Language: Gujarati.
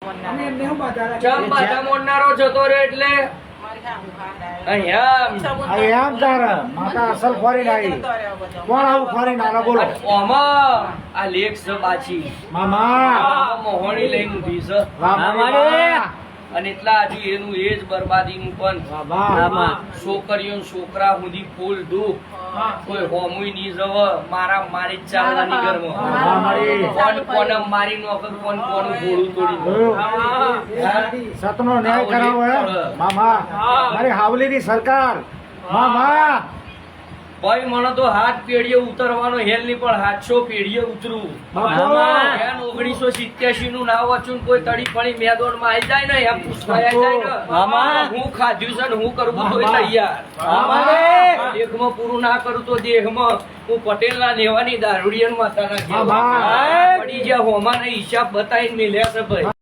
ચમ બાધા મોડનારો જતો રે એટલે અહીંયા માતા અસલ ફોરીન આવી કોણ આવું ફોરીન આલા બોલો ઓમાં આ લેખ છે બાચી મામા મોહણી લઈને ઊભી છે અને એટલા હજુ એનું એ જ બરબાદીનું પણ છોકરીઓ છોકરા સુધી ફૂલ દુઃખ કોઈ હોમુય નહીં જવ મારા મારી જ ચાલવાની ઘરમાં કોણ કોને મારી નોકર કોણ કોનું ઘોડું તોડી સતનો ન્યાય કરાવો હે મામા મારી હાવલીની સરકાર મામા ભાઈ મને તો હાથ પેઢીએ ઉતરવાનો હેલ નહીં પણ 700 પેઢીએ ઉતરવું 1987 નું નામ વાંચું કોઈ તડી ફળી મેદોડ માં આવી જાય ને એમ પૂછવા જાય ને હું ખાધ્યું છે ને હું કરવું તો તૈયાર દેહમાં પૂરું ના કરું તો દેહમાં હું પટેલ ના લેવાની દારૂડિયન માતા ના પડી જ્યાં હોમા હિસાબ બતાવીને મેલ્યા છે ભાઈ